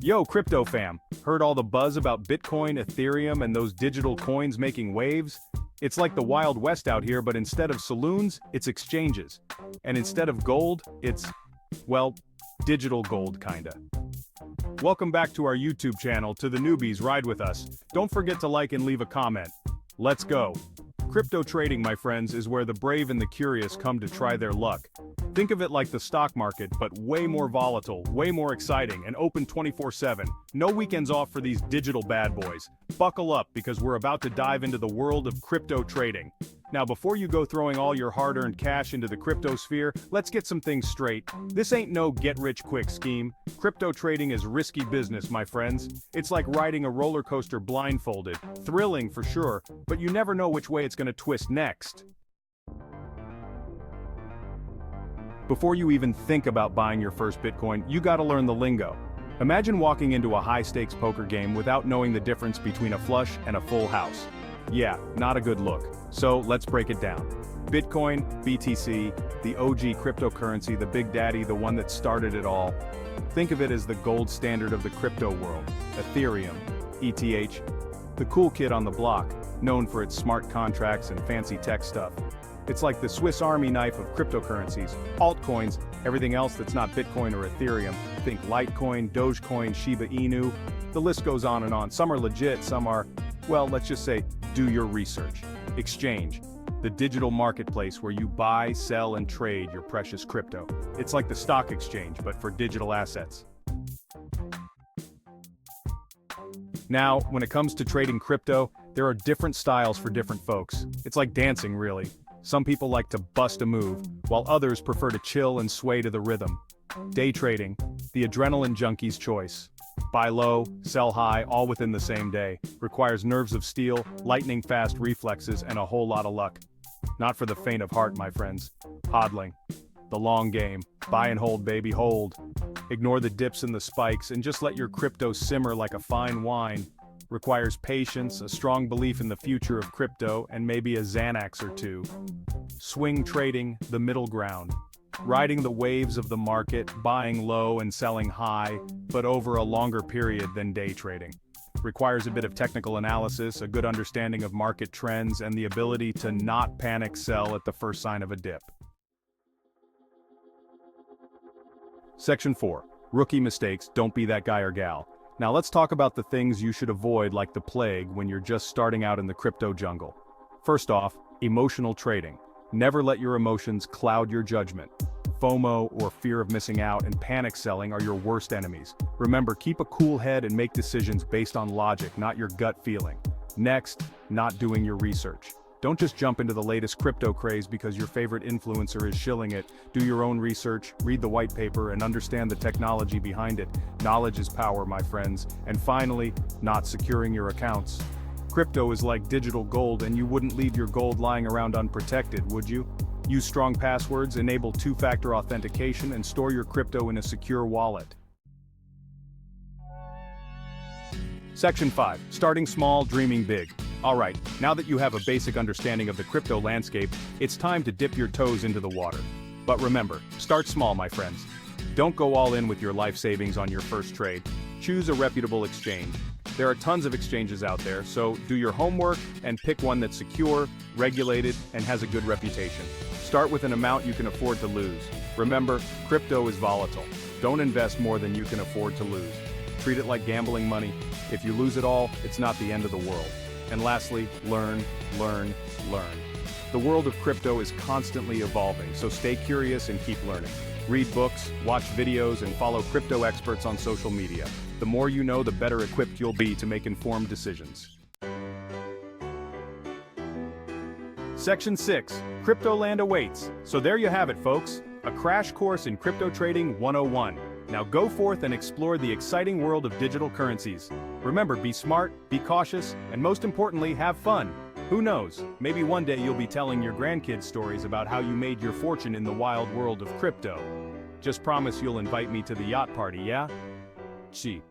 Yo, crypto fam, heard all the buzz about Bitcoin, Ethereum, and those digital coins making waves? It's like the Wild West out here, but instead of saloons, it's exchanges. And instead of gold, it's, well, digital gold kinda. Welcome back to our YouTube channel. To the newbies, ride with us. Don't forget to like and leave a comment. Let's go. Crypto trading, my friends, is where the brave and the curious come to try their luck. Think of it like the stock market, but way more volatile, way more exciting, and open 24/7. No weekends off for these digital bad boys. Buckle up, because we're about to dive into the world of crypto trading. Now, before you go throwing all your hard-earned cash into the crypto sphere, let's get some things straight. This ain't no get-rich-quick scheme. Crypto trading is risky business, my friends. It's like riding a roller coaster blindfolded. Thrilling for sure, but you never know which way it's gonna twist next. Before you even think about buying your first Bitcoin, you gotta learn the lingo. Imagine walking into a high-stakes poker game without knowing the difference between a flush and a full house. Yeah, not a good look. So let's break it down. Bitcoin, BTC, the OG cryptocurrency, the big daddy, the one that started it all. Think of it as the gold standard of the crypto world. Ethereum, ETH, the cool kid on the block, known for its smart contracts and fancy tech stuff. It's like the Swiss Army knife of cryptocurrencies. Altcoins, everything else that's not Bitcoin or Ethereum. Think Litecoin, Dogecoin, Shiba Inu. The list goes on and on. Some are legit, some are, well, let's just say, do your research. Exchange, the digital marketplace where you buy, sell, and trade your precious crypto. It's like the stock exchange, but for digital assets. Now, when it comes to trading crypto, there are different styles for different folks. It's like dancing, really. Some people like to bust a move, while others prefer to chill and sway to the rhythm. Day trading, the adrenaline junkie's choice. Buy low, sell high, all within the same day. Requires nerves of steel, lightning-fast reflexes, and a whole lot of luck. Not for the faint of heart, my friends. Hodling. The long game. Buy and hold, baby, hold. Ignore the dips and the spikes, and just let your crypto simmer like a fine wine. Requires patience, a strong belief in the future of crypto, and maybe a Xanax or two. Swing trading, the middle ground. Riding the waves of the market, buying low and selling high, but over a longer period than day trading. Requires a bit of technical analysis, a good understanding of market trends, and the ability to not panic sell at the first sign of a dip. Section 4. Rookie mistakes. Don't be that guy or gal. Now let's talk about the things you should avoid like the plague when you're just starting out in the crypto jungle. First off, emotional trading. Never let your emotions cloud your judgment. FOMO, or fear of missing out, and panic selling are your worst enemies. Remember, keep a cool head and make decisions based on logic, not your gut feeling. Next, not doing your research. Don't just jump into the latest crypto craze because your favorite influencer is shilling it. Do your own research, read the white paper, and understand the technology behind it. Knowledge is power, my friends. And finally, not securing your accounts. Crypto is like digital gold, and you wouldn't leave your gold lying around unprotected, would you? Use strong passwords, enable two-factor authentication, and store your crypto in a secure wallet. Section 5. Starting small, dreaming big. Alright, now that you have a basic understanding of the crypto landscape, it's time to dip your toes into the water. But remember, start small, my friends. Don't go all in with your life savings on your first trade. Choose a reputable exchange. There are tons of exchanges out there, so do your homework and pick one that's secure, regulated, and has a good reputation. Start with an amount you can afford to lose. Remember, crypto is volatile. Don't invest more than you can afford to lose. Treat it like gambling money. If you lose it all, it's not the end of the world. And lastly, learn, learn, learn. The world of crypto is constantly evolving, so stay curious and keep learning. Read books, watch videos, and follow crypto experts on social media. The more you know, the better equipped you'll be to make informed decisions. Section 6. Cryptoland awaits. So there you have it, folks. A crash course in crypto trading 101. Now go forth and explore the exciting world of digital currencies. Remember, be smart, be cautious, and most importantly, have fun. Who knows, maybe one day you'll be telling your grandkids stories about how you made your fortune in the wild world of crypto. Just promise you'll invite me to the yacht party, yeah? Gee.